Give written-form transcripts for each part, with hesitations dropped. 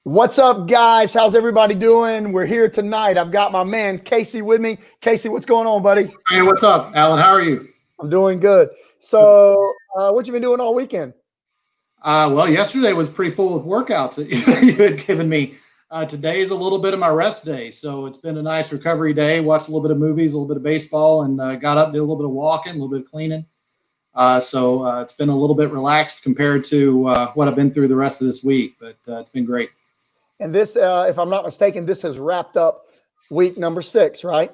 What's up, guys? How's everybody doing? We're here tonight. I've got my man Casey with me. Casey, what's going on, buddy? Hey, what's up, Alan? How are you? I'm doing good. So, what you been doing all weekend? Well, yesterday was pretty full of workouts that you had given me. Today is a little bit of my rest day, so it's been a nice recovery day. Watched a little bit of movies, a little bit of baseball, and got up, did a little bit of walking, a little bit of cleaning. So it's been a little bit relaxed compared to what I've been through the rest of this week, but it's been great. And this, if I'm not mistaken, this has wrapped up week number 6, right?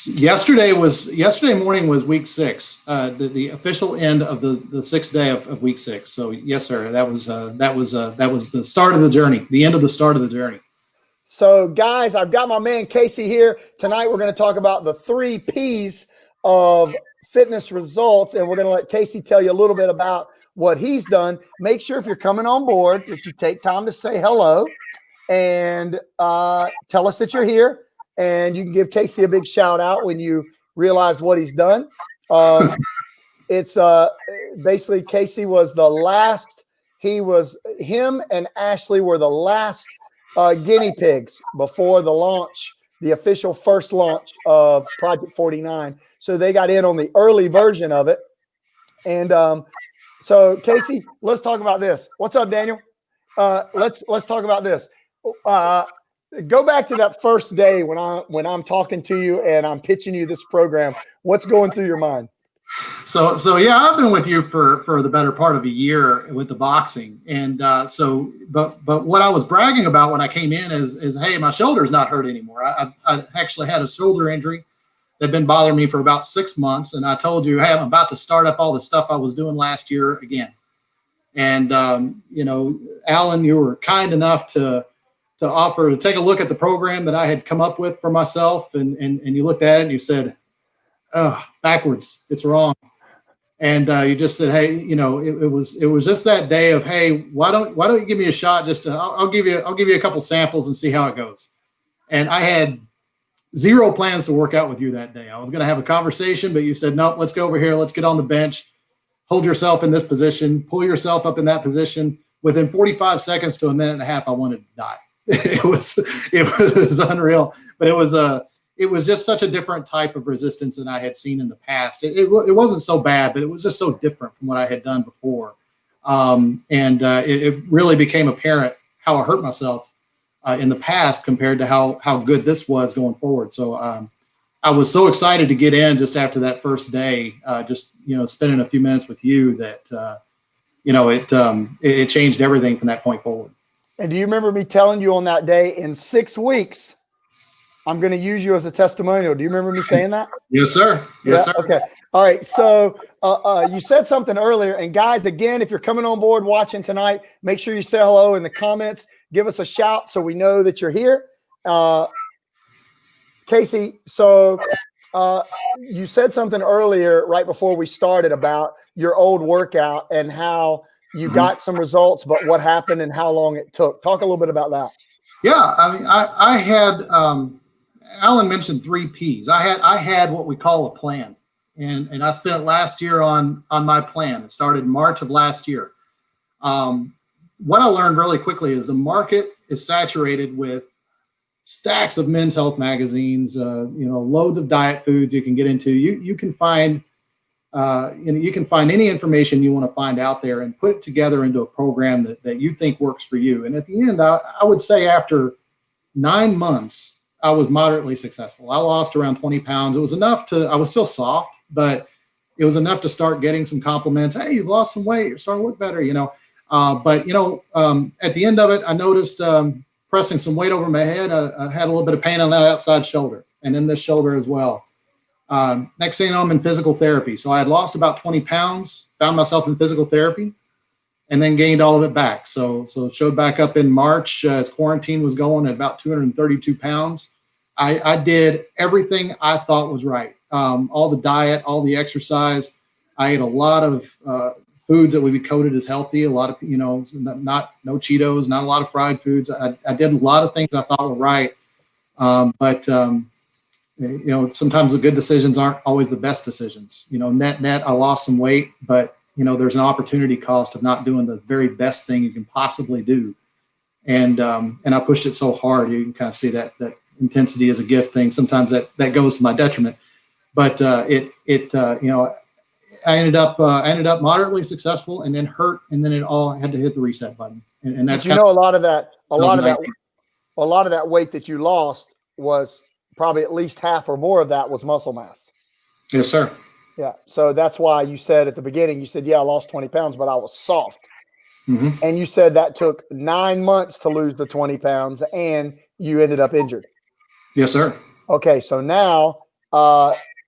Yesterday morning was week 6, the official end of the sixth day of week 6. So yes, sir, that was the start of the journey, the end of the start of the journey. So, guys, I've got my man Casey here. Tonight, we're going to talk about the 3 P's of fitness results, and we're going to let Casey tell you a little bit about what he's done. Make sure if you're coming on board that you take time to say hello and tell us that you're here. And you can give Casey a big shout out when you realize what he's done. It's basically Casey was the last. Him and Ashley were the last guinea pigs before the launch, the official first launch of Project 49. So they got in on the early version of it. And so Casey, let's talk about this. What's up, Daniel? Let's talk about this. Go back to that first day when I'm talking to you and I'm pitching you this program. What's going through your mind? So yeah, I've been with you for the better part of a year with the boxing, and but what I was bragging about when I came in is hey, my shoulder's not hurt anymore. I actually had a shoulder injury that'd been bothering me for about 6 months, and I told you, hey, I'm about to start up all the stuff I was doing last year again. And Alan, you were kind enough to offer to take a look at the program that I had come up with for myself, and you looked at it and you said, oh, backwards, it's wrong. And you just said, hey, it was just that day of, hey, why don't you give me a shot? I'll give you a couple samples and see how it goes. And I had zero plans to work out with you that day. I was going to have a conversation, but you said, nope, let's go over here. Let's get on the bench, hold yourself in this position, pull yourself up in that position. Within 45 seconds to a minute and a half, I wanted to die. It was unreal, but it was just such a different type of resistance than I had seen in the past. It wasn't so bad, but it was just so different from what I had done before. It really became apparent how I hurt myself in the past compared to how good this was going forward. So I was so excited to get in just after that first day, spending a few minutes with you that, it changed everything from that point forward. And do you remember me telling you on that day, in 6 weeks, I'm going to use you as a testimonial? Do you remember me saying that? Yes, sir. Yes, yeah? Sir. Okay. All right. So you said something earlier. And guys, again, if you're coming on board watching tonight, make sure you say hello in the comments. Give us a shout so we know that you're here. Casey, so you said something earlier right before we started about your old workout and how you got some results, but what happened and how long it took. Talk a little bit about that. Yeah, I mean, I had Alan mentioned 3 Ps. I had what we call a plan, and I spent last year on my plan. It started in March of last year. What I learned really quickly is the market is saturated with stacks of men's health magazines, loads of diet foods you can get into. You can find you can find any information you want to find out there and put it together into a program that you think works for you. And at the end, I would say after 9 months, I was moderately successful. I lost around 20 pounds. It was enough I was still soft, but it was enough to start getting some compliments. Hey, you've lost some weight. You're starting to look better, at the end of it, I noticed pressing some weight over my head, I had a little bit of pain on that outside shoulder and in this shoulder as well. Next thing you know, I'm in physical therapy. So I had lost about 20 pounds, found myself in physical therapy, and then gained all of it back. So it showed back up in March as quarantine was going at about 232 pounds. I did everything I thought was right. All the diet, all the exercise. I ate a lot of foods that would be coded as healthy. A lot of, no Cheetos, not a lot of fried foods. I did a lot of things I thought were right. But sometimes the good decisions aren't always the best decisions. Net, I lost some weight, but there's an opportunity cost of not doing the very best thing you can possibly do. and I pushed it so hard. You can kind of see that intensity is a gift thing. Sometimes that goes to my detriment, but I ended up moderately successful, and then hurt, and then it all had to hit the reset button, and that's a lot of that weight that you lost was probably at least half or more of that was muscle mass. Yes, sir. Yeah. So that's why you said at the beginning, you said, yeah, I lost 20 pounds, but I was soft. Mm-hmm. And you said that took 9 months to lose the 20 pounds and you ended up injured. Yes, sir. Okay. So now,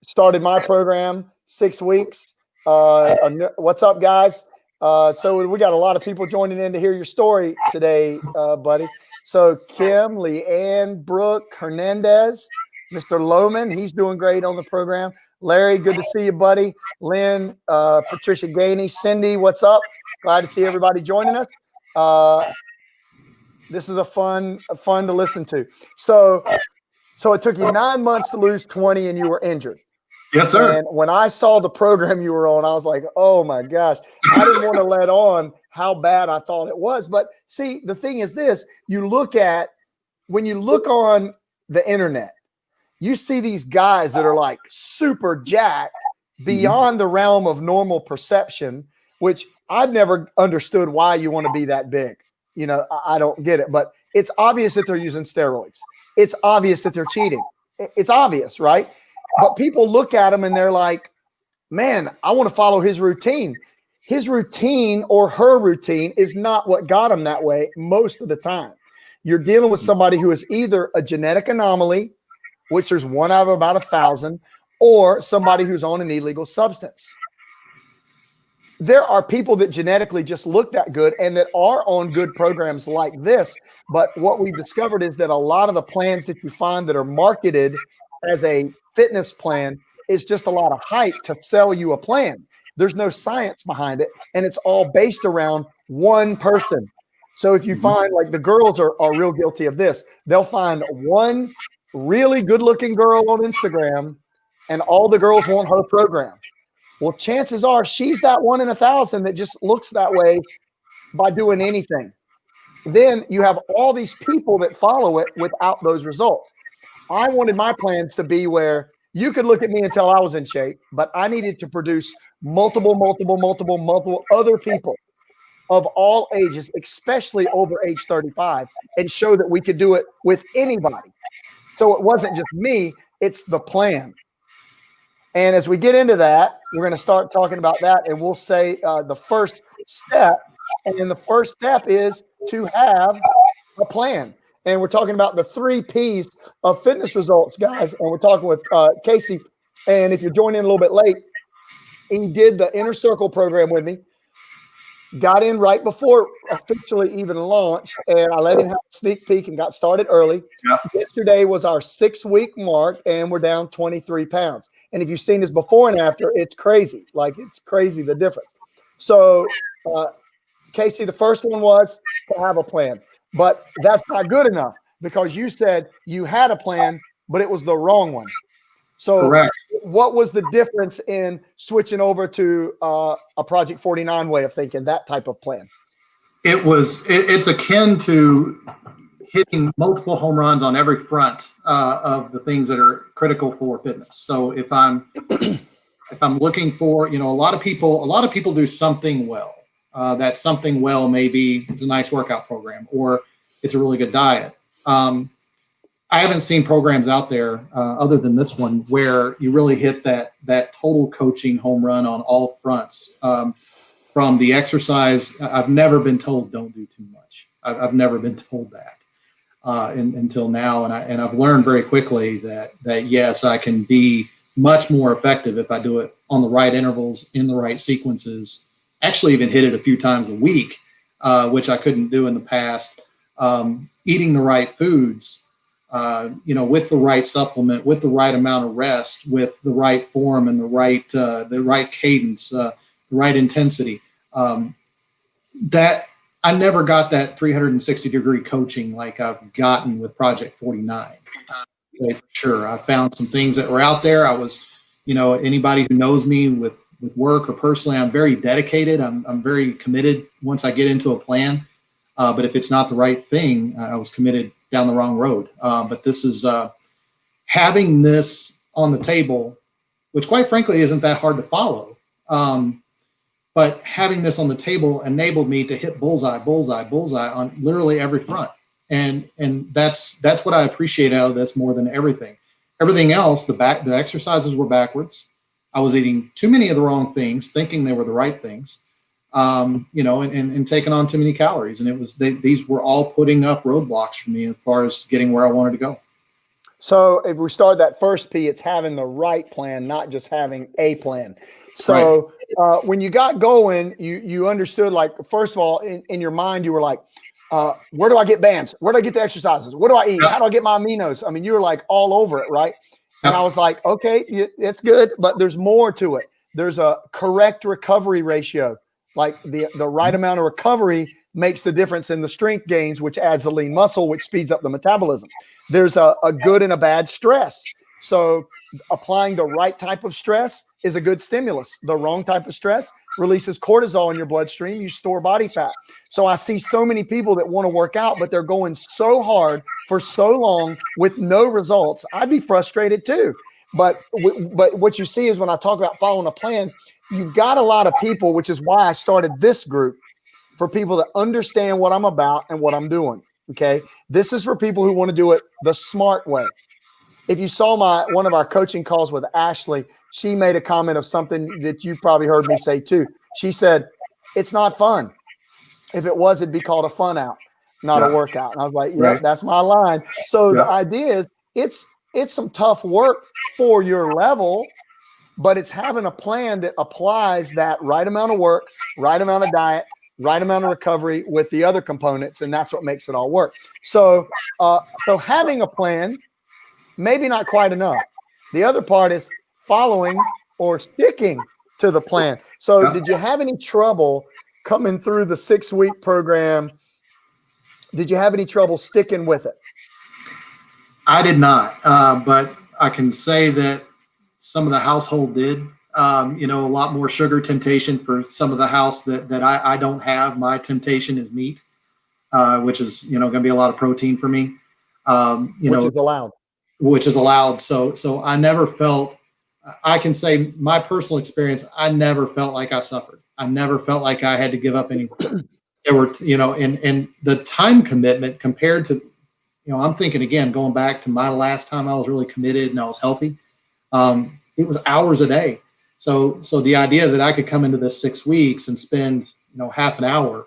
started my program 6 weeks. What's up, guys? So we got a lot of people joining in to hear your story today, buddy. So Kim, Leanne, Brooke, Hernandez, Mr. Lohman, he's doing great on the program. Larry, good to see you, buddy. Lynn, Patricia Gainey, Cindy, what's up? Glad to see everybody joining us. This is a fun to listen to. So it took you 9 months to lose 20 and you were injured. Yes, sir. And when I saw the program you were on, I was like, oh my gosh, I didn't want to let on how bad I thought it was. But see, the thing is this, when you look on the internet, you see these guys that are like super jacked beyond the realm of normal perception, which I've never understood why you want to be that big. You know, I don't get it, but it's obvious that they're using steroids. It's obvious that they're cheating. It's obvious, right? But people look at them and they're like, man, I want to follow his routine. His routine or her routine is not what got him that way most of the time. You're dealing with somebody who is either a genetic anomaly, which there's 1 out of about 1,000, or somebody who's on an illegal substance. There are people that genetically just look that good and that are on good programs like this. But what we've discovered is that a lot of the plans that you find that are marketed as a fitness plan is just a lot of hype to sell you a plan. There's no science behind it, and it's all based around one person. So if you find, like, the girls are real guilty of this, they'll find one really good-looking girl on Instagram, and all the girls want her program. Well, chances are she's that 1 in 1,000 that just looks that way by doing anything. Then you have all these people that follow it without those results. I wanted my plans to be where you could look at me and tell I was in shape, but I needed to produce multiple other people of all ages, especially over age 35, and show that we could do it with anybody. So it wasn't just me, it's the plan. And as we get into that, we're going to start talking about that, and we'll say the first step. And the first step is to have a plan. And we're talking about the 3 Ps of fitness results, guys. And we're talking with Casey. And if you're joining in a little bit late, he did the Inner Circle program with me. Got in right before officially even launched, and I let him have a sneak peek and got started early. Yeah. Yesterday was our 6-week mark, and we're down 23 pounds. And if you've seen this before and after, it's crazy. Like, it's crazy, the difference. So, Casey, the first one was to have a plan. But that's not good enough, because you said you had a plan, but it was the wrong one. So correct. What was the difference in switching over to a Project 49 way of thinking, that type of plan? It's akin to hitting multiple home runs on every front of the things that are critical for fitness. So if I'm looking for, a lot of people do something well. That something well maybe it's a nice workout program, or it's a really good diet. I haven't seen programs out there other than this one where you really hit that total coaching home run on all fronts. From the exercise, I've never been told don't do too much. I've never been told that until now, and I've learned very quickly that yes, I can be much more effective if I do it on the right intervals, in the right sequences. Actually, even hit it a few times a week, which I couldn't do in the past. Eating the right foods. With the right supplement, with the right amount of rest, with the right form and the right cadence, the right intensity. That I never got that 360-degree coaching like I've gotten with Project 49. Okay, for sure. I found some things that were out there. I was, anybody who knows me with work or personally, I'm very dedicated. I'm very committed once I get into a plan. But if it's not the right thing, I was committed down the wrong road. But this is having this on the table, which quite frankly isn't that hard to follow. But having this on the table enabled me to hit bullseye, bullseye, bullseye on literally every front. And that's what I appreciate out of this more than everything. Everything else, the exercises were backwards. I was eating too many of the wrong things, thinking they were the right things, and taking on too many calories. And these were all putting up roadblocks for me as far as getting where I wanted to go. So if we start that first P, it's having the right plan, not just having a plan. So when you got going, you understood, like, first of all, in your mind, you were like, where do I get bands? Where do I get the exercises? What do I eat? How do I get my aminos? I mean, you were like all over it, right? And I was like, okay, it's good, but there's more to it. There's a correct recovery ratio. Like the right amount of recovery makes the difference in the strength gains, which adds the lean muscle, which speeds up the metabolism. There's a good and a bad stress. So applying the right type of stress is a good stimulus. The wrong type of stress releases cortisol in your bloodstream. You store body fat. So I see so many people that want to work out, but they're going so hard for so long with no results. I'd be frustrated too. But what you see is when I talk about following a plan, you've got a lot of people, which is why I started this group, for people that understand what I'm about and what I'm doing. Okay. This is for people who want to do it the smart way. If you saw one of our coaching calls with Ashley, she made a comment of something that you probably heard me say too. She said, it's not fun. If it was, it'd be called a fun out, not a workout. And I was like, yeah, that's my line. So the idea is it's some tough work for your level, but it's having a plan that applies that right amount of work, right amount of diet, right amount of recovery with the other components. And that's what makes it all work. So having a plan, maybe not quite enough. The other part is following or sticking to the plan. So did you have any trouble coming through the 6-week program? Did you have any trouble sticking with it? I did not, but I can say that some of the household did. A lot more sugar temptation for some of the house that I don't have. My temptation is meat, which is going to be a lot of protein for me. Which is allowed. So I never felt. I can say my personal experience. I never felt like I suffered. I never felt like I had to give up anything. There were, and the time commitment compared to, I'm thinking again, going back to my last time I was really committed and I was healthy. It was hours a day. So the idea that I could come into this 6 weeks and spend, half an hour,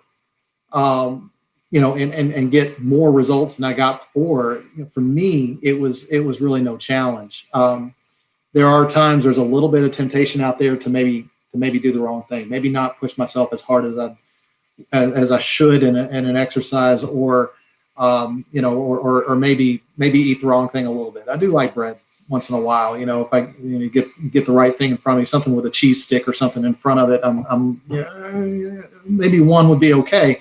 and get more results than I got before, for me, it was really no challenge. There are times there's a little bit of temptation out there to maybe do the wrong thing, maybe not push myself as hard as I should in an exercise, or maybe eat the wrong thing a little bit. I do like bread once in a while, if I get the right thing in front of me, something with a cheese stick or something in front of it, maybe one would be okay.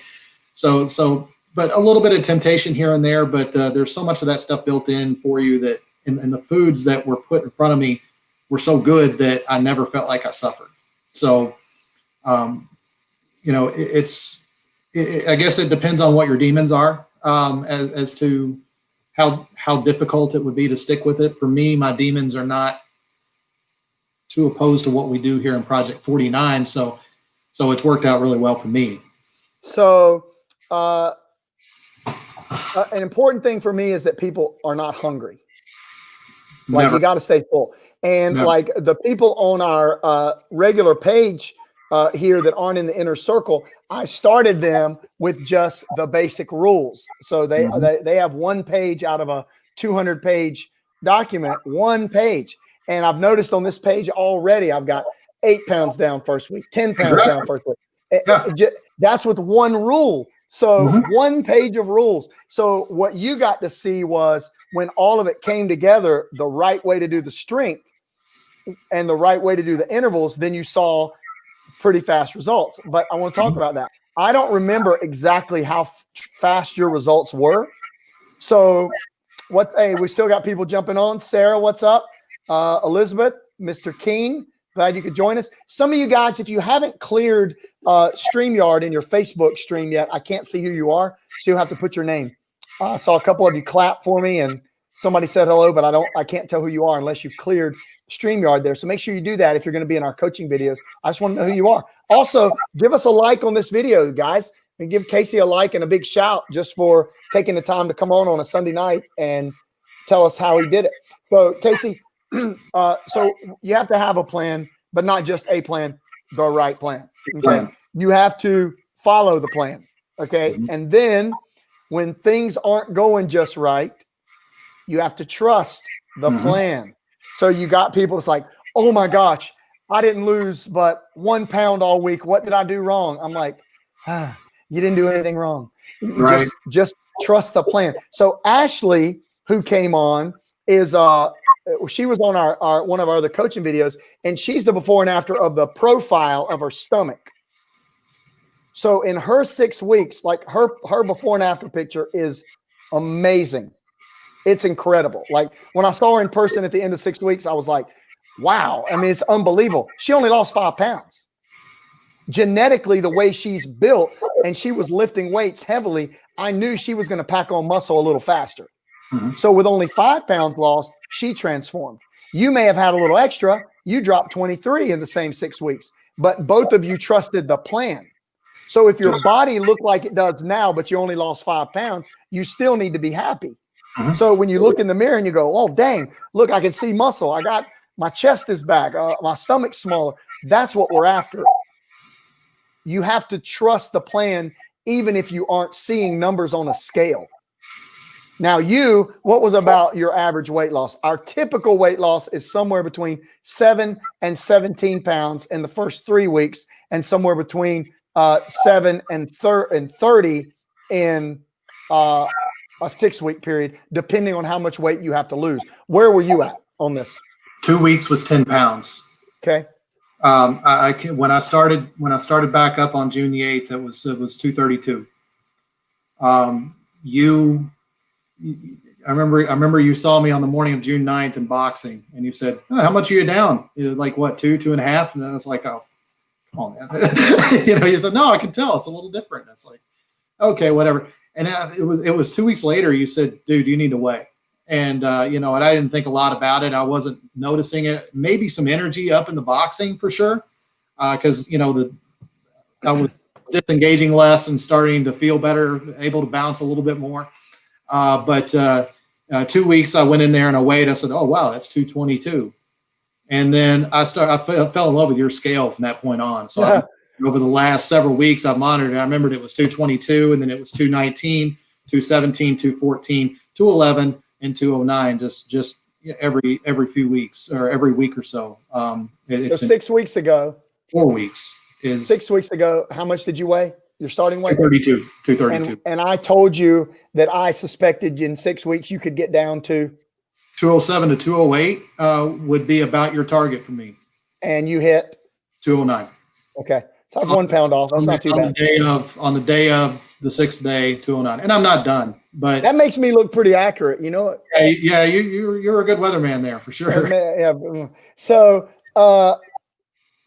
So, but a little bit of temptation here and there, but there's so much of that stuff built in for you that, and the foods that were put in front of me were so good that I never felt like I suffered. So, I guess it depends on what your demons are, as to how difficult it would be to stick with it. For me, my demons are not too opposed to what we do here in Project 49. So it's worked out really well for me. So, an important thing for me is that people are not hungry. Like you got to stay full. And like the people on our regular page here that aren't in the inner circle, I started them with just the basic rules. So they have 1 page out of a 200-page document, 1 page. And I've noticed on this page already, I've got 8 pounds down first week, 10 pounds down first week. That's with 1 rule. So 1 page of rules. So what you got to see was when all of it came together, the right way to do the strength and the right way to do the intervals, then you saw pretty fast results. But I want to talk about that. I don't remember exactly how fast your results were. So hey, we still got people jumping on. Sarah, what's up? Elizabeth, Mr. King, Glad you could join us. Some of you guys, if you haven't cleared StreamYard in your Facebook stream yet, I can't see who you are, so you'll have to put your name. I saw a couple of you clap for me, and somebody said hello, but I can't tell who you are unless you've cleared StreamYard there. So make sure you do that if you're going to be in our coaching videos. I just want to know who you are. Also, give us a like on this video, guys, and give Casey a like and a big shout just for taking the time to come on a Sunday night and tell us how he did it. So, Casey, so you have to have a plan, but not just a plan, the right plan. Okay. You have to follow the plan. Okay. And then when things aren't going just right, you have to trust the plan. So you got people, it's like, oh my gosh, I didn't lose but 1 pound all week. What did I do wrong? I'm like, you didn't do anything wrong. Right. Just trust the plan. So Ashley, who came on, is she was on our one of our other coaching videos, and she's the before and after of the profile of her stomach. So in her 6 weeks, like her before and after picture is amazing. It's incredible. Like when I saw her in person at the end of 6 weeks, I was like, wow. I mean, it's unbelievable. She only lost 5 pounds. Genetically, the way she's built, and she was lifting weights heavily, I knew she was going to pack on muscle a little faster. So with only 5 pounds lost, she transformed. You may have had a little extra. You dropped 23 in the same 6 weeks, but both of you trusted the plan. So if your body looked like it does now, but you only lost 5 pounds, you still need to be happy. So when you look in the mirror and you go, oh, dang, look, I can see muscle. I got my chest is back. My stomach's smaller. That's what we're after. You have to trust the plan, even if you aren't seeing numbers on a scale. Now, what was about your average weight loss? Our typical weight loss is somewhere between 7 and 17 pounds in the first 3 weeks, and somewhere between 7 and 30 in a 6 week period, depending on how much weight you have to lose. Where were you at on this? 2 weeks was 10 pounds. Okay. When I started back up on June the 8th, it was 232. I remember you saw me on the morning of June 9th in boxing, and you said, oh, how much are you down? Like what, 2.5? And I was like, oh, come on, man. You said, no, I can tell it's a little different. It's like, okay, whatever. And it was 2 weeks later. You said, dude, you need to weigh. And, and I didn't think a lot about it. I wasn't noticing it. Maybe some energy up in the boxing for sure. Because, I was disengaging less and starting to feel better, able to bounce a little bit more. But 2 weeks I went in there and I weighed. I said, oh, wow, that's 222. And then I fell in love with your scale from that point on. So over the last several weeks, I've monitored. I remembered it was 222, and then it was 219, 217, 214, 211, and 209. Just every few weeks or every week or so. So 6 weeks ago. 4 weeks is 6 weeks ago. How much did you weigh? Your starting weight? 232. And I told you that I suspected in 6 weeks you could get down to 207 to 208 would be about your target for me. And you hit 209. Okay. So that's 1 pound off. That's not too bad. On the day of the 6th day, 209. And I'm not done, but that makes me look pretty accurate. You know what? Yeah, you're a good weatherman there for sure. Yeah. So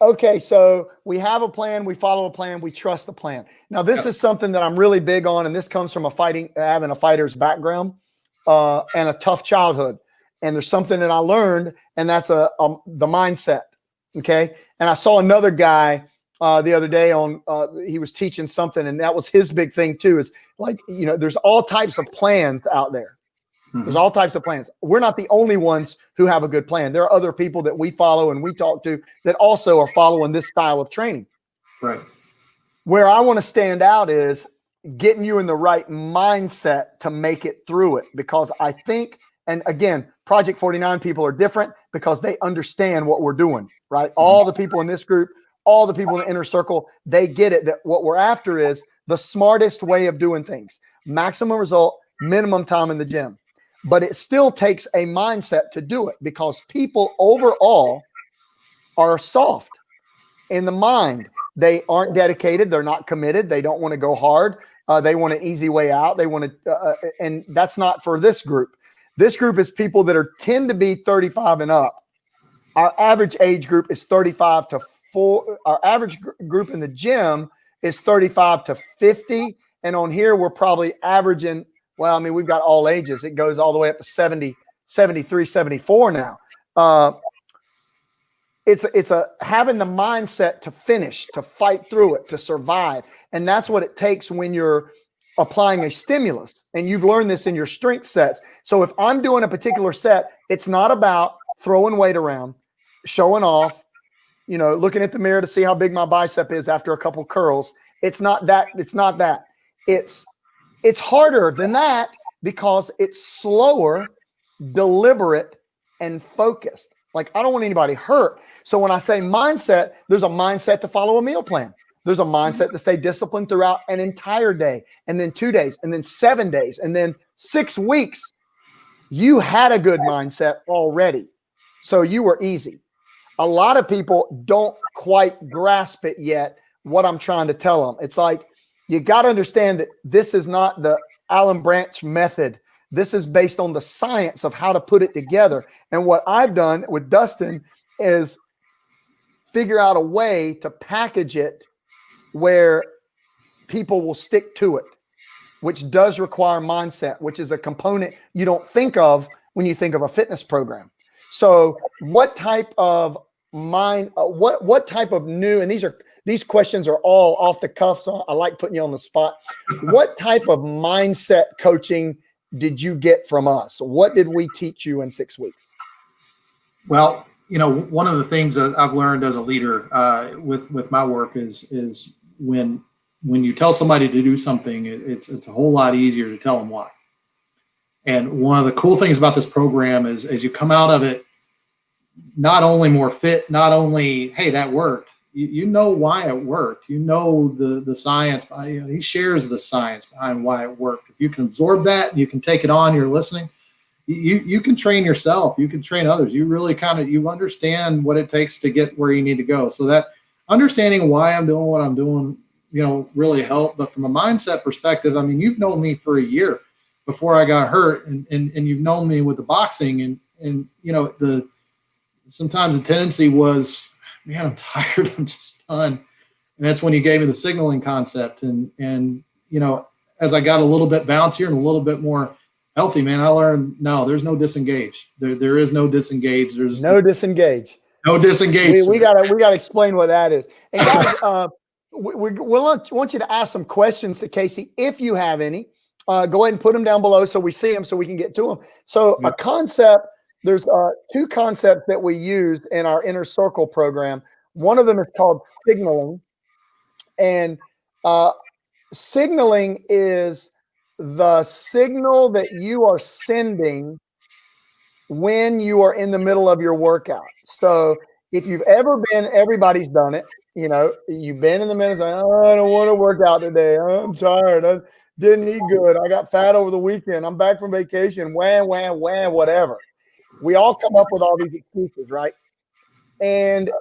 okay, so we have a plan, we follow a plan, we trust the plan. Now, this is something that I'm really big on, and this comes from having a fighter's background and a tough childhood. And there's something that I learned, and that's the mindset. Okay, and I saw another guy the other day he was teaching something, and that was his big thing too. Is like there's all types of plans out there. There's all types of plans. We're not the only ones who have a good plan. There are other people that we follow and we talk to that also are following this style of training. Right. Where I want to stand out is getting you in the right mindset to make it through it. Because I think, and again, Project 49 people are different because they understand what we're doing, right? All the people in this group, all the people in the inner circle, they get it that what we're after is the smartest way of doing things. Maximum result, minimum time in the gym. But it still takes a mindset to do it because people overall are soft in the mind. They aren't dedicated. They're not committed. They don't want to go hard. They want an easy way out. They want to, and that's not for this group. This group is people that tend to be 35 and up. Our average age group is 35 to 4. Our average group in the gym is 35 to 50. And on here, we're probably averaging, well, I mean, we've got all ages. It goes all the way up to 70, 73, 74 now. It's having the mindset to finish, to fight through it, to survive. And that's what it takes when you're applying a stimulus. And you've learned this in your strength sets. So if I'm doing a particular set, it's not about throwing weight around, showing off, looking at the mirror to see how big my bicep is after a couple curls. It's not that. It's harder than that because it's slower, deliberate, and focused. Like, I don't want anybody hurt. So when I say mindset, there's a mindset to follow a meal plan. There's a mindset to stay disciplined throughout an entire day, and then 2 days, and then 7 days, and then 6 weeks. You had a good mindset already. So you were easy. A lot of people don't quite grasp it yet, what I'm trying to tell them. It's like, you got to understand that this is not the Alan Branch method. This is based on the science of how to put it together. And what I've done with Dustin is figure out a way to package it where people will stick to it, which does require mindset, which is a component you don't think of when you think of a fitness program. So what type of what type of new, and these questions are all off the cuff, so I like putting you on the spot. What type of mindset coaching did you get from us? What did we teach you in 6 weeks? Well, one of the things that I've learned as a leader with my work is when you tell somebody to do something, it's a whole lot easier to tell them why. And one of the cool things about this program is, as you come out of it, not only more fit, not only, hey, that worked, you know why it worked. You know the science. He shares the science behind why it worked. If you can absorb that and you can take it on, you're listening, you can train yourself. You can train others. You really you understand what it takes to get where you need to go. So that understanding why I'm doing what I'm doing, really helped. But from a mindset perspective, I mean, you've known me for a year before I got hurt, and you've known me with the boxing, and sometimes the tendency was, man, I'm tired, I'm just done. And that's when you gave me the signaling concept. And as I got a little bit bouncier and a little bit more healthy, man, I learned, no, there's no disengage. There is no disengage. There's no disengage. No disengage. We gotta explain what that is. And guys, we want you to ask some questions to Casey if you have any. Go ahead and put them down below so we see them, so we can get to them. So a concept. There's 2 concepts that we use in our Inner Circle program. One of them is called signaling. And signaling is the signal that you are sending when you are in the middle of your workout. So if you've ever been, everybody's done it. You've been in the middle, like, oh, I don't want to work out today. I'm tired. I didn't eat good. I got fat over the weekend. I'm back from vacation. Wham, whatever. We all come up with all these excuses, right? And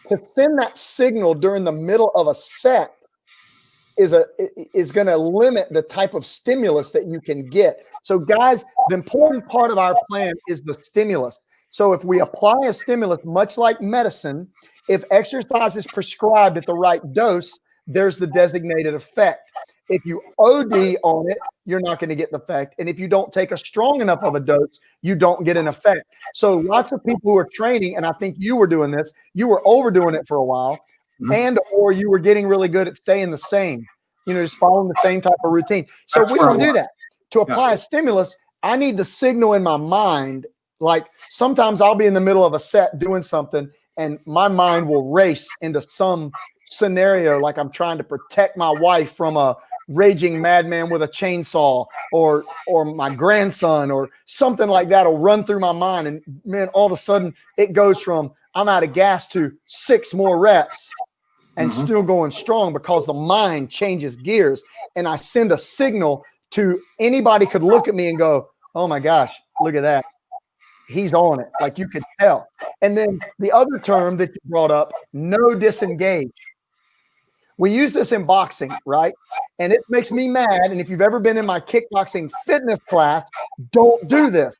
to send that signal during the middle of a set is going to limit the type of stimulus that you can get. So guys, the important part of our plan is the stimulus. So if we apply a stimulus, much like medicine, if exercise is prescribed at the right dose, there's the designated effect. If you OD on it, you're not going to get the effect. And if you don't take a strong enough of a dose, you don't get an effect. So lots of people who are training, and I think you were doing this, you were overdoing it for a while, or you were getting really good at staying the same, just following the same type of routine. So we don't do that. To apply a stimulus, I need the signal in my mind. Like sometimes I'll be in the middle of a set doing something, and my mind will race into some scenario, like I'm trying to protect my wife from a raging madman with a chainsaw, or my grandson, or something like that will run through my mind. And man, all of a sudden it goes from I'm out of gas to 6 more reps and still going strong, because the mind changes gears. And I send a signal to anybody could look at me and go, oh my gosh, look at that. He's on it. Like you could tell. And then the other term that you brought up, no disengage. We use this in boxing, right? And it makes me mad. And if you've ever been in my kickboxing fitness class, don't do this.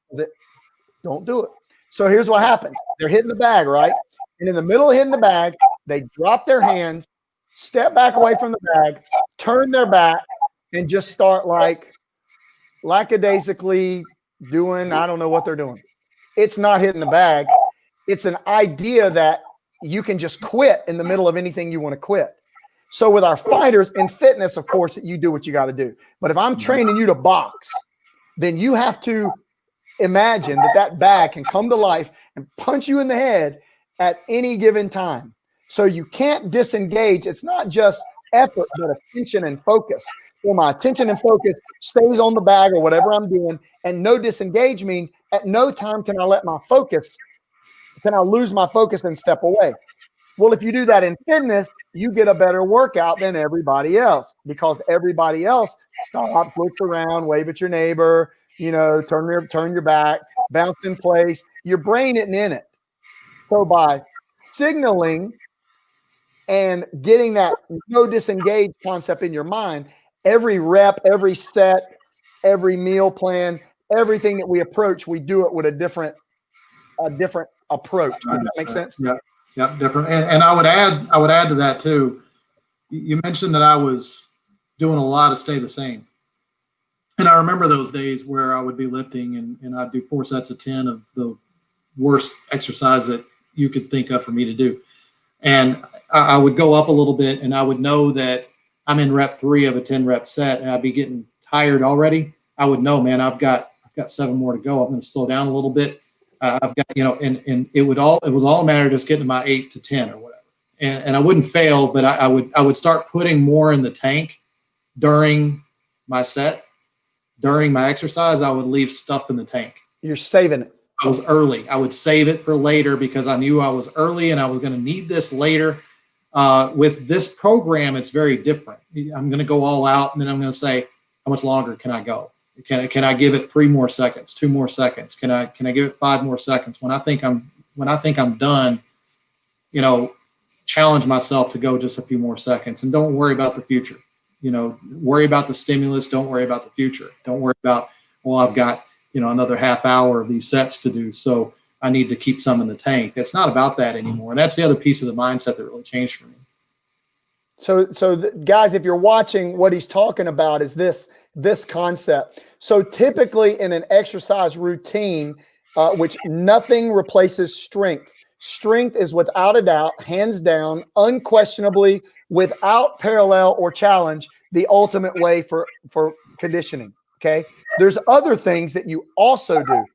Don't do it. So here's what happens. They're hitting the bag, right? And in the middle of hitting the bag, they drop their hands, step back away from the bag, turn their back, and just start like lackadaisically doing, I don't know what they're doing. It's not hitting the bag. It's an idea that you can just quit in the middle of anything you want to quit. So with our fighters in fitness, of course, you do what you got to do. But if I'm training you to box, then you have to imagine that that bag can come to life and punch you in the head at any given time. So you can't disengage. It's not just effort, but attention and focus. So my attention and focus stays on the bag or whatever I'm doing, and no disengage means at no time can I let my focus, can I lose my focus and step away. Well, if you do that in fitness, you get a better workout than everybody else, because everybody else stop, look around, wave at your neighbor, you know, turn your back, bounce in place. Your brain isn't in it. So by signaling and getting that no disengage concept in your mind, every rep, every set, every meal plan, everything that we approach, we do it with a different approach. Does that make sense? Yeah. Yep, different. And I would add to that too. You mentioned that I was doing a lot of stay the same. And I remember those days where I would be lifting and I'd do 4 sets of 10 of the worst exercise that you could think of for me to do. And I would go up a little bit and I would know that I'm in rep 3 of a 10 rep set and I'd be getting tired already. I would know, man, I've got 7 more to go. I'm going to slow down a little bit. I've got, you know, and it was all a matter of just getting to my 8 to 10 or whatever. And I wouldn't fail, but I would start putting more in the tank during my set. During my exercise, I would leave stuff in the tank. You're saving it. I was early. I would save it for later because I knew I was early and I was going to need this later. With this program, it's very different. I'm going to go all out, and then I'm going to say, how much longer can I go? Can I give it 3 more seconds, 2 more seconds? Can I give it 5 more seconds? When I think I'm done, you know, challenge myself to go just a few more seconds, and don't worry about the future. You know, worry about the stimulus. Don't worry about the future. Don't worry about, well, I've got, you know, another half hour of these sets to do, so I need to keep some in the tank. It's not about that anymore. And that's the other piece of the mindset that really changed for me. So guys, if you're watching, what he's talking about is this concept. So typically in an exercise routine, which nothing replaces strength. Strength is without a doubt, hands down, unquestionably, without parallel or challenge, the ultimate way for conditioning. Okay. There's other things that you also do.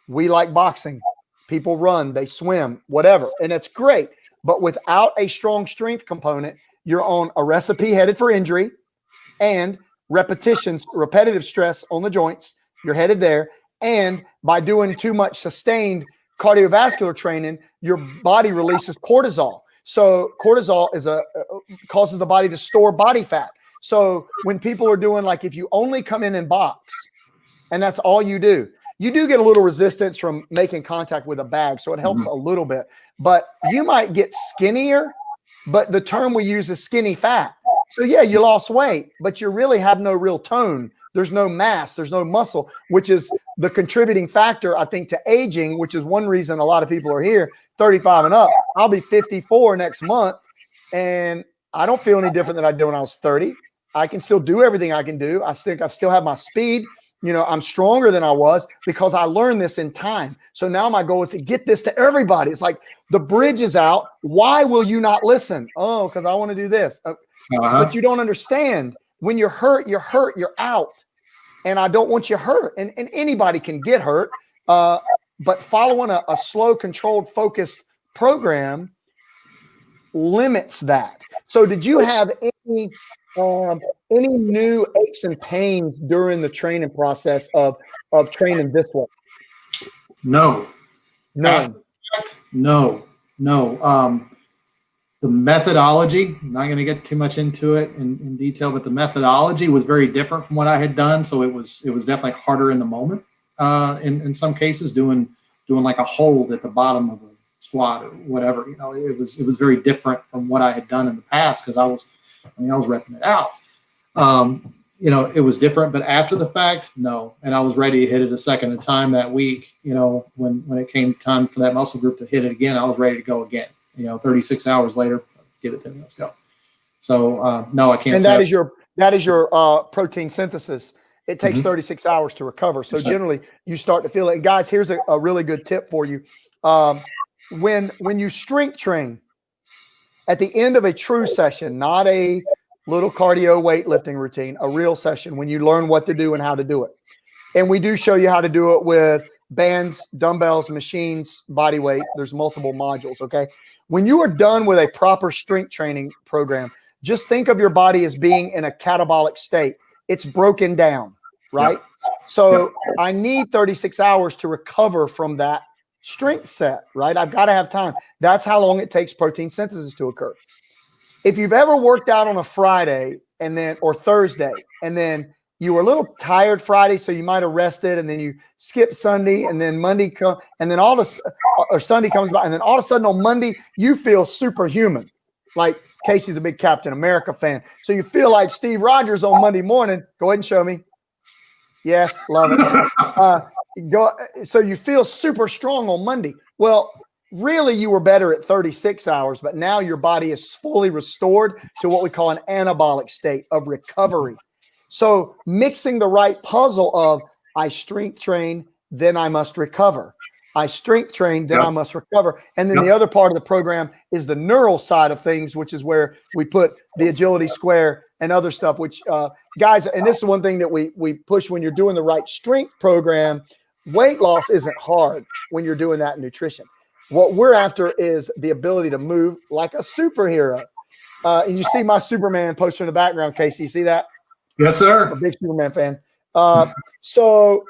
We like boxing. People run, they swim, whatever. And it's great. But without a strong strength component, you're on a recipe headed for injury, and repetitive stress on the joints. You're headed there. And by doing too much sustained cardiovascular training, your body releases cortisol. So cortisol causes the body to store body fat. So when people are doing, like, if you only come in and box and that's all you do get a little resistance from making contact with a bag. So it helps a little bit, but you might get skinnier, but the term we use is skinny fat. So yeah, you lost weight, but you really have no real tone. There's no mass, there's no muscle, which is the contributing factor, I think, to aging, which is one reason a lot of people are here 35 and up. I'll be 54 next month, and I don't feel any different than I did when I was 30. I can still do everything I can do. I think I still have my speed. You know, I'm stronger than I was because I learned this in time. So now my goal is to get this to everybody. It's like the bridge is out. Why will you not listen? Oh, because I want to do this. But you don't understand. When you're hurt, you're out. And I don't want you hurt. And anybody can get hurt. But following a slow, controlled, focused program limits that. So did you have any new aches and pains during the training process of training this way? No. None. No. The methodology, I'm not going to get too much into it in detail, but the methodology was very different from what I had done. So it was definitely harder in the moment. In some cases, doing like a hold at the bottom of a squat or whatever, you know, it was very different from what I had done in the past, because I was repping it out. it was different, but after the fact, no. And I was ready to hit it a second time that week. When it came time for that muscle group to hit it again, I was ready to go again. 36 hours later, get it in, let's go. So no, I can't. And that is your protein synthesis. It takes 36 hours to recover. So generally, you start to feel it. And guys, here's a really good tip for you. When you strength train at the end of a true session, not a little cardio weightlifting routine, a real session, when you learn what to do and how to do it. And we do show you how to do it with bands, dumbbells, machines, body weight. There's multiple modules. Okay. When you are done with a proper strength training program, just think of your body as being in a catabolic state. It's broken down, right? Yep. So yep. I need 36 hours to recover from that strength set, right? I've got to have time. That's how long it takes protein synthesis to occur. If you've ever worked out on a Friday or Thursday, and then you were a little tired Friday, so you might have rested, and then you skip Sunday, and then Monday and then or Sunday comes by, and then all of a sudden on Monday you feel superhuman. Like Casey's a big Captain America fan, so you feel like Steve Rogers on Monday morning. Go ahead and show me. Yes, love it. So you feel super strong on Monday. Well, really, you were better at 36 hours, but now your body is fully restored to what we call an anabolic state of recovery. So mixing the right puzzle of I strength train, then I must recover. I strength train, then I must recover. And then the other part of the program is the neural side of things, which is where we put the agility square and other stuff, which guys, and this is one thing that we push when you're doing the right strength program. Weight loss isn't hard when you're doing that in nutrition. What we're after is the ability to move like a superhero. And you see my Superman poster in the background, Casey. You see that? Yes, sir. I'm a big Superman fan. So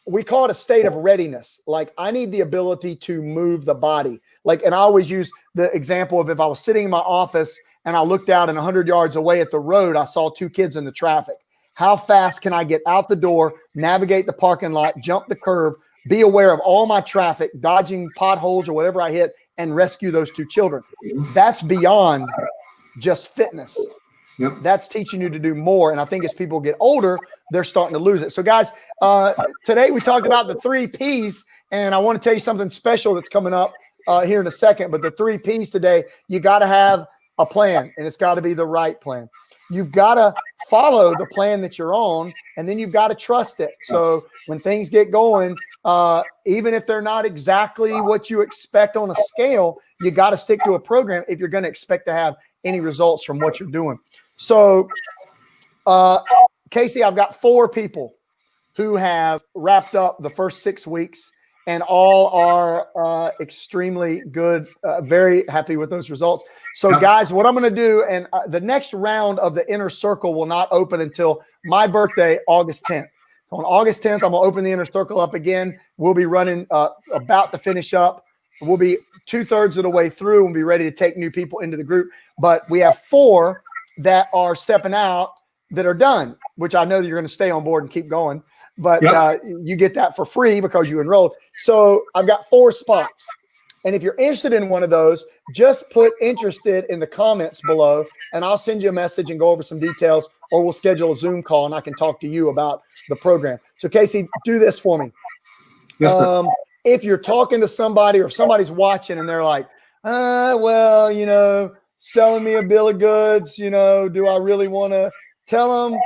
we call it a state of readiness. Like I need the ability to move the body. And I always use the example of if I was sitting in my office and I looked out and 100 yards away at the road, I saw two kids in the traffic. How fast can I get out the door, navigate the parking lot, jump the curb, be aware of all my traffic, dodging potholes or whatever I hit, and rescue those two children? That's beyond just fitness. Yep. That's teaching you to do more. And I think as people get older, they're starting to lose it. So guys, today we talked about the 3 Ps, and I want to tell you something special that's coming up here in a second. But the 3 Ps today, you got to have a plan, and it's got to be the right plan. You've got to follow the plan that you're on, and then you've got to trust it. So when things get going, even if they're not exactly what you expect on a scale, you got to stick to a program if you're going to expect to have any results from what you're doing. So, Casey, I've got 4 people who have wrapped up the first 6 weeks, and all are extremely good, very happy with those results. So, guys, what I'm going to do, and the next round of the Inner Circle will not open until my birthday, August 10th. On August 10th, I'm going to open the Inner Circle up again. We'll be running about to finish up. We'll be 2/3 of the way through and be ready to take new people into the group. But we have 4 that are stepping out that are done, which I know that you're going to stay on board and keep going. But you get that for free because you enrolled. So I've got 4 spots. And if you're interested in one of those, just put interested in the comments below, and I'll send you a message and go over some details, or we'll schedule a Zoom call and I can talk to you about the program. So Casey, do this for me. Yes, sir. If you're talking to somebody or somebody's watching and they're like, well, selling me a bill of goods, do I really want to tell them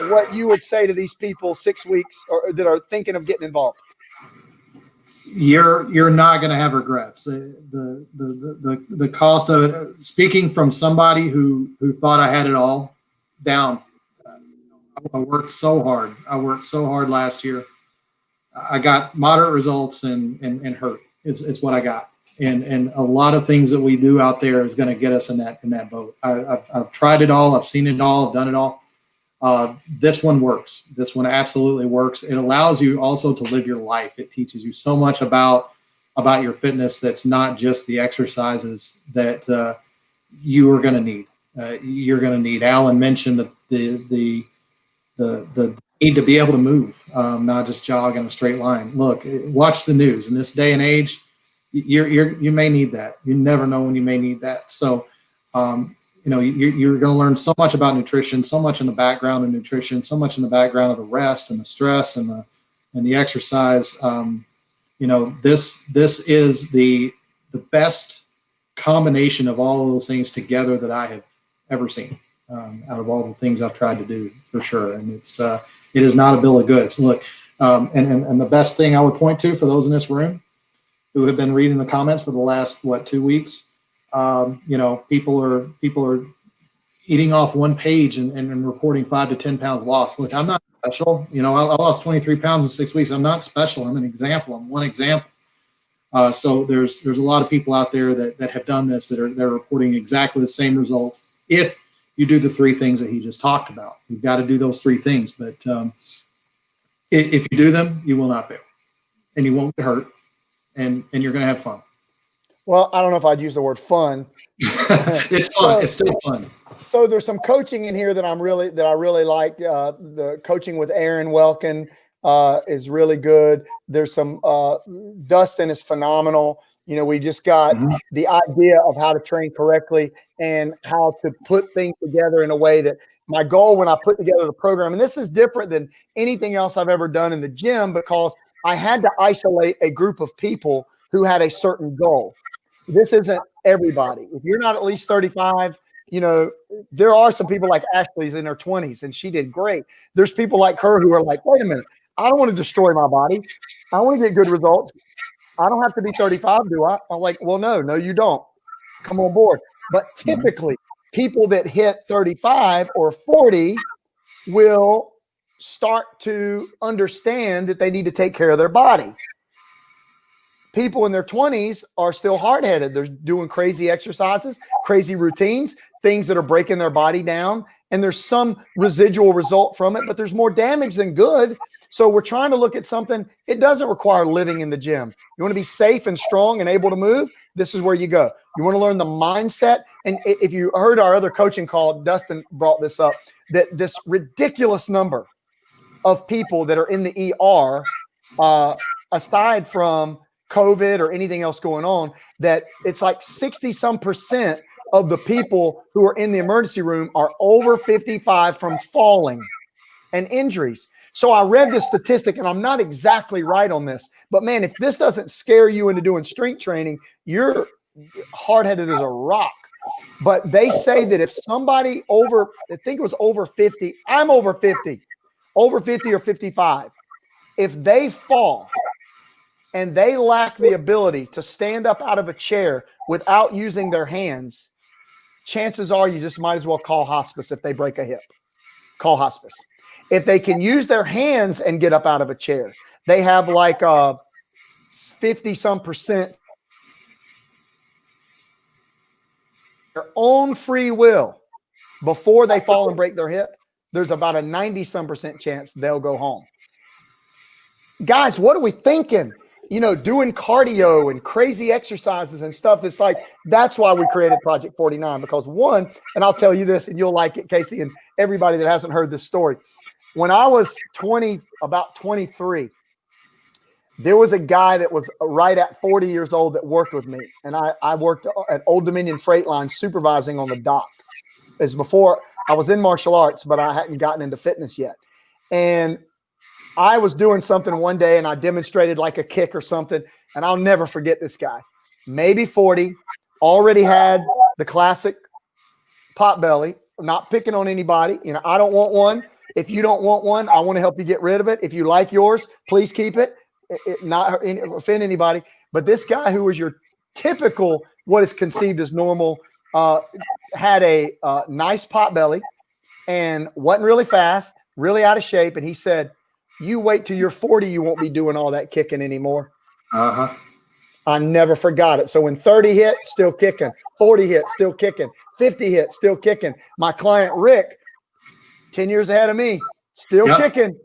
what you would say to these people 6 weeks or that are thinking of getting involved? You're not going to have regrets. The cost of it, speaking from somebody who thought I had it all down. I worked so hard. I worked so hard last year. I got moderate results and hurt is what I got. And a lot of things that we do out there is going to get us in that boat. I've tried it all. I've seen it all. I've done it all. This one works. This one absolutely works. It allows you also to live your life. It teaches you so much about your fitness. That's not just the exercises that you are going to need. You're going to need. Alan mentioned the need to be able to move, not just jog in a straight line. Look, watch the news. In this day and age, you may need that. You never know when you may need that. So, you're going to learn so much about nutrition, so much in the background of nutrition, so much in the background of the rest and the stress and the exercise. This is the best combination of all of those things together that I have ever seen, out of all the things I've tried to do, for sure. And it is not a bill of goods. Look, and the best thing I would point to for those in this room who have been reading the comments for the last 2 weeks, people are eating off one page and reporting 5 to 10 pounds lost. Look, I'm not special. I lost 23 pounds in 6 weeks. I'm not special. I'm an example. I'm one example. So there's a lot of people out there that have done this, that are reporting exactly the same results. If you do the 3 things that he just talked about, you've got to do those 3 things. But if you do them, you will not fail, and you won't get hurt, and you're going to have fun. Well, I don't know if I'd use the word fun. It's fun. It's still fun. So there's some coaching in here that I really like. The coaching with Aaron Welkin is really good. There's some Dustin is phenomenal. We just got the idea of how to train correctly and how to put things together in a way that my goal when I put together the program, and this is different than anything else I've ever done in the gym, because I had to isolate a group of people who had a certain goal. This isn't everybody. If you're not at least 35, there are some people like Ashley's in her 20s and she did great. There's people like her who are like, wait a minute, I don't want to destroy my body. I want to get good results. I don't have to be 35, do I? I'm like, well, no, you don't. Come on board. But typically, people that hit 35 or 40 will start to understand that they need to take care of their body. People in their 20s are still hard-headed. They're doing crazy exercises, crazy routines, things that are breaking their body down, and there's some residual result from it, but there's more damage than good. So we're trying to look at something. It doesn't require living in the gym. You want to be safe and strong and able to move? This is where you go. You want to learn the mindset. And if you heard our other coaching call, Dustin brought this up, that this ridiculous number of people that are in the ER, aside from COVID or anything else going on, that it's like 60% of the people who are in the emergency room are over 55 from falling and injuries. So I read this statistic, and I'm not exactly right on this, but man, if this doesn't scare you into doing strength training, you're hard-headed as a rock. But they say that if somebody I think it was over 50, I'm over 50 or 55, if they fall and they lack the ability to stand up out of a chair without using their hands, chances are you just might as well call hospice. If they break a hip, call hospice. If they can use their hands and get up out of a chair, they have like 50% their own free will before they fall and break their hip. There's about a 90% chance they'll go home. Guys, what are we thinking? Doing cardio and crazy exercises and stuff. It's like, that's why we created Project 49, because one, and I'll tell you this and you'll like it, Casey, and everybody that hasn't heard this story. When I was about 23, there was a guy that was right at 40 years old that worked with me. And I worked at Old Dominion Freight Line supervising on the dock. It's before I was in martial arts, but I hadn't gotten into fitness yet. And I was doing something one day and I demonstrated like a kick or something. And I'll never forget this guy. Maybe 40, already had the classic pot belly, not picking on anybody. I don't want one. If you don't want one, I want to help you get rid of it. If you like yours, please keep it. Not offend anybody. But this guy, who was your typical, what is conceived as normal, had a nice pot belly and wasn't really fast, really out of shape. And he said, you wait till you're 40, you won't be doing all that kicking anymore. I never forgot it. So when 30 hit, still kicking, 40 hit, still kicking, 50 hit, still kicking. My client, Rick, 10 years ahead of me, still kicking.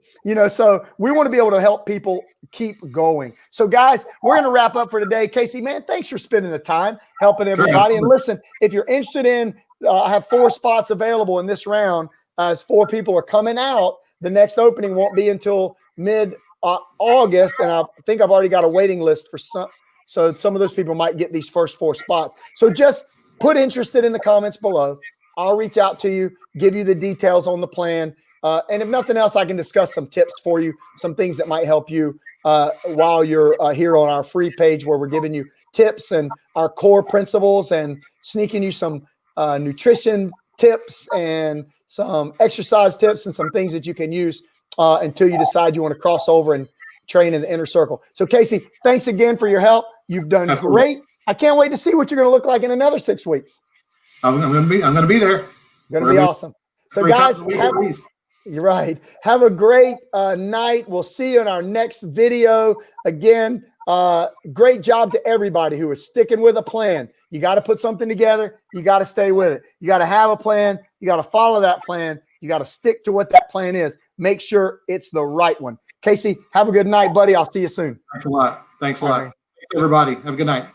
So we want to be able to help people keep going. So guys, we're going to wrap up for today. Casey, man, thanks for spending the time helping everybody. And listen, if you're interested in, I have 4 spots available in this round as 4 people are coming out. The next opening won't be until mid-August. And I think I've already got a waiting list for some. So some of those people might get these first 4 spots. So just put interested in the comments below. I'll reach out to you, give you the details on the plan. And if nothing else, I can discuss some tips for you, some things that might help you while you're here on our free page, where we're giving you tips and our core principles and sneaking you some nutrition tips and some exercise tips and some things that you can use until you decide you want to cross over and train in the inner circle. So Casey, thanks again for your help. You've done Absolutely. great. I can't wait to see what you're going to look like in another 6 weeks. I'm going to be there. Going to be awesome. So guys, you're right. Have a great night. We'll see you in our next video. Again, great job to everybody who is sticking with a plan. You got to put something together. You got to stay with it. You got to have a plan. You got to follow that plan. You got to stick to what that plan is. Make sure it's the right one. Casey, have a good night, buddy. I'll see you soon. Thanks a lot. Thanks a lot. Thanks, everybody. Have a good night.